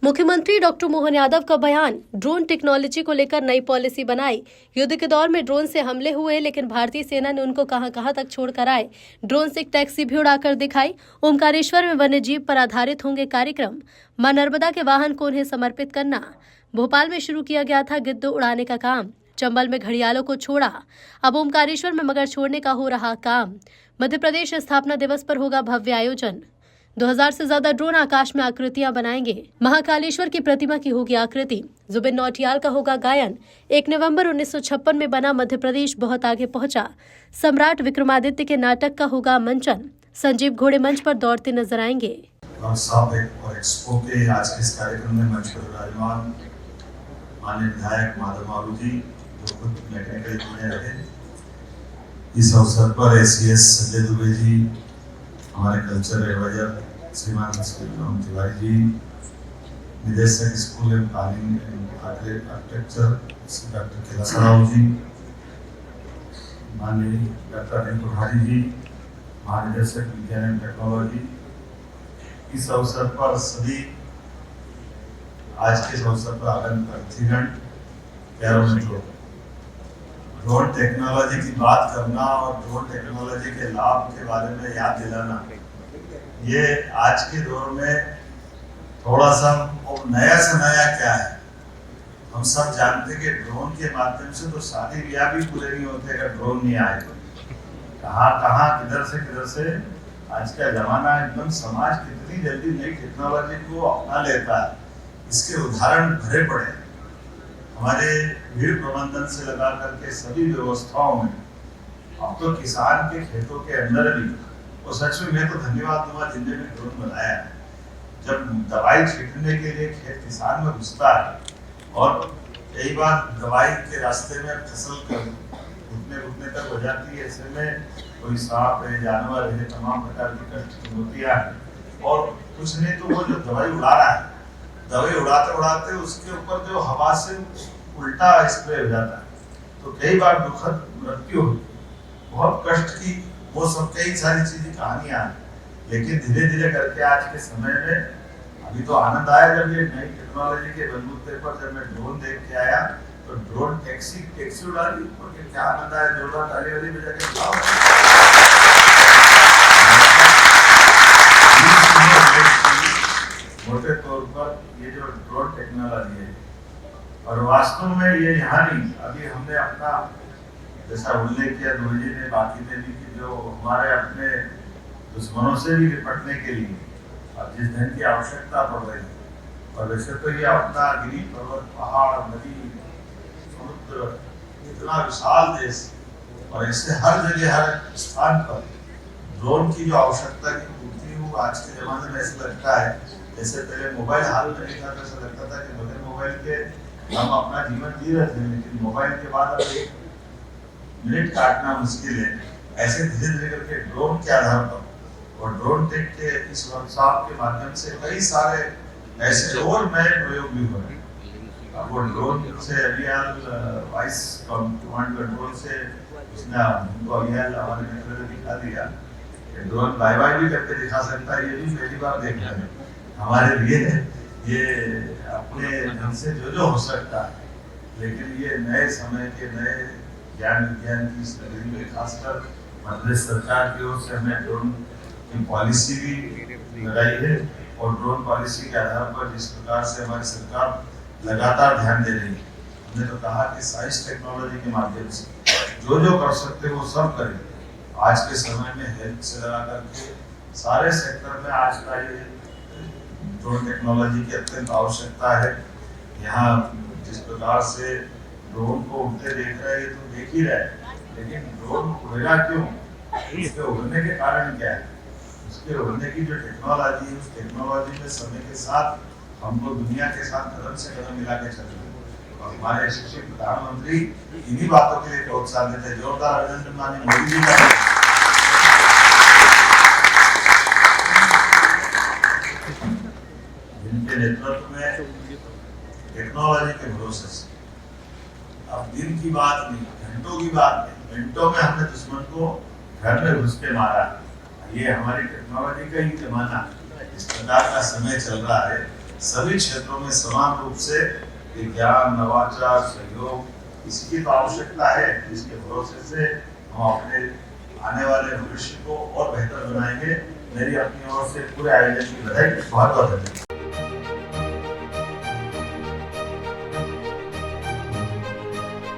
मुख्यमंत्री डॉक्टर मोहन यादव का बयान। ड्रोन टेक्नोलॉजी को लेकर नई पॉलिसी बनाई। युद्ध के दौर में ड्रोन से हमले हुए, लेकिन भारतीय सेना ने उनको कहां तक छोड़कर आए। ड्रोन से एक टैक्सी भी उड़ाकर दिखाई। ओमकारेश्वर में वन्य जीव पर आधारित होंगे कार्यक्रम। मां नर्मदा के वाहन को उन्हें समर्पित करना। भोपाल में शुरू किया गया था गिद्ध उड़ाने का काम। चंबल में घड़ियालों को छोड़ा। अब ओमकारेश्वर में मगर छोड़ने का हो रहा काम। मध्य प्रदेश स्थापना दिवस पर होगा भव्य आयोजन। 2000 से ज्यादा ड्रोन आकाश में आकृतियां बनाएंगे। महाकालेश्वर की प्रतिमा की होगी आकृति। जुबिन नौटियाल का होगा गायन। 1 नवंबर 1956 में बना मध्य प्रदेश बहुत आगे पहुंचा। सम्राट विक्रमादित्य के नाटक का होगा मंचन। संजीव घोड़े मंच पर दौड़ते नजर आएंगे। और एक्सपो के आज के इस कार्यक्रम में मंच पर विराजमान माननीय विधायक माधव मारू जी, जो खुद मैकेनिकल इंजीनियर रहे, इस अवसर पर एसीएस संजय दुबे जी, हमारे कल्चर एडवाइजर श्रीमान राम तिवारी जी, निदेशक स्कूल एवं planning architecture doctor Kailash Rao ji, माननीय डॉक्टर अनिल कुठारी जी, महानिदेशक विज्ञान एवं टेक्नोलॉजी, इस अवसर पर सभी आज के इस अवसर पर आगंतुक अतिथिगण, प्यारों मित्रों, ड्रोन टेक्नोलॉजी की बात करना और ड्रोन टेक्नोलॉजी के लाभ के बारे में याद दिलाना, ये आज के दौर में थोड़ा सा नया से नया क्या है। हम सब जानते हैं कि ड्रोन के माध्यम से तो शादी ब्याह भी पूरे नहीं होते अगर ड्रोन नहीं आए। कहाँ किधर से आज का जमाना एकदम समाज कितनी जल्दी नई टेक्नोलॉजी को अपना लेता है, इसके उदाहरण भरे पड़े हैं। हमारे भीड़ प्रबंधन से लगा करके सभी व्यवस्थाओं में अब तो किसान के खेतों के अंदर भी, और सच में मैं तो धन्यवाद दूंगा जिनने भी ड्रोन बनाया है। जब दवाई छिड़कने के लिए खेत किसान में घुसता है और कई बार दवाई के रास्ते में फसल घुटने तक हो जाती है, ऐसे में कोई सांप है, जानवर है, तमाम प्रकार की कष्ट होतियां हैं, और कुछ नहीं तो वो जो दवाई उड़ा रहा है, दवाई उड़ाते उसके ऊपर जो हवा से उल्टा स्प्रे हो जाता है, तो कई बार दुखद मृत्यु होती, बहुत कष्ट की, वो सब कई सारी चीजें कहानियां हैं। लेकिन धीरे धीरे करके आज के समय में अभी तो आनंद आया जब ये नई टेक्नोलॉजी के बलबूते पर जब मैं ड्रोन देख के आया, तो ड्रोन टैक्सी उड़ा दी, और क्या आनंद आया, जोरदार ताली वाली बजा के मोटे तौर पर ये जो ड्रोन टेक्नोलॉजी है, और वास्तव में ये यहाँ नहीं, अभी हमने अपना जैसा उल्लेख किया दुबे जी ने, बाकी ने भी, कि जो हमारे अपने दुश्मनों से भी निपटने के लिए अब जिस धन की आवश्यकता पड़ रही है, और वैसे तो ये अपना गिरी पर्वत, पहाड़, नदी, समुद्र, इतना विशाल देश, और ऐसे हर जगह हर स्थान पर ड्रोन की जो आवश्यकता की पूर्ति हो, आज के जमाने में ऐसा लगता है जैसे पहले मोबाइल हाथ में नहीं था, तो ऐसा लगता था कि बगैर मोबाइल के हम अपना जीवन जी रहे थे, लेकिन मोबाइल के बाद अब 1 मिनट काटना मुश्किल है। ऐसे धीरे धीरे करके ड्रोन के आधार पर और ड्रोन टेक के इस वर्कशॉप के माध्यम से कई सारे ऐसे और नए प्रयोग भी हो रहे हैं। वो ड्रोन से अभियान वाइस कमांड कंट्रोल से उसने हमको अभियान हमारे मित्र ने दिखा दिया, ड्रोन बाय भी करके दिखा सकता है। ये भी पहली बार देख रहे हैं हमारे लिए, ये अपने ढंग से जो हो सकता है, लेकिन ये नए समय के नए ज्ञान विज्ञान की इस नगरी में खासकर मध्य प्रदेश सरकार की ओर से हमने ड्रोन की पॉलिसी भी लगाई है, और ड्रोन पॉलिसी के आधार पर जिस प्रकार से हमारी सरकार लगातार ध्यान दे रही है, हमने तो कहा कि साइंस टेक्नोलॉजी के माध्यम से जो कर सकते वो सब करें। आज के समय में हेल्थ से लगा करके सारे सेक्टर में आज का ये ड्रोन टेक्नोलॉजी की अत्यंत आवश्यकता है। यहाँ जिस प्रकार से ड्रोन को उड़ते देख रहे हैं, तो देख ही रहे, लेकिन ड्रोन उड़ेगा क्यों, उसके उड़ने के कारण क्या है, उसके उड़ने की जो टेक्नोलॉजी है, उस टेक्नोलॉजी में समय के साथ हमको दुनिया के साथ कदम से कदम मिला के चलना है। और हमारे यशस्वी प्रधानमंत्री इन्हीं बातों के लिए प्रोत्साहन देते हैं। जोरदार अभिनंदन माननीय मोदी जी का। जिनके नेतृत्व में टेक्नोलॉजी के भरोसे से अब दिन की बात नहीं, घंटों की बात नहीं, मिनटों में हमने दुश्मन को घर में घुस के मारा। ये हमारी टेक्नोलॉजी का ही जमाना, इस प्रकार का समय चल रहा है। सभी क्षेत्रों में समान रूप से विज्ञान, नवाचार, सहयोग इसकी तो आवश्यकता है, जिसके भरोसे से हम अपने आने वाले भविष्य को और बेहतर बनाएंगे। मेरी अपनी ओर से पूरे आयोजन की बधाई, बहुत बहुत धन्यवाद।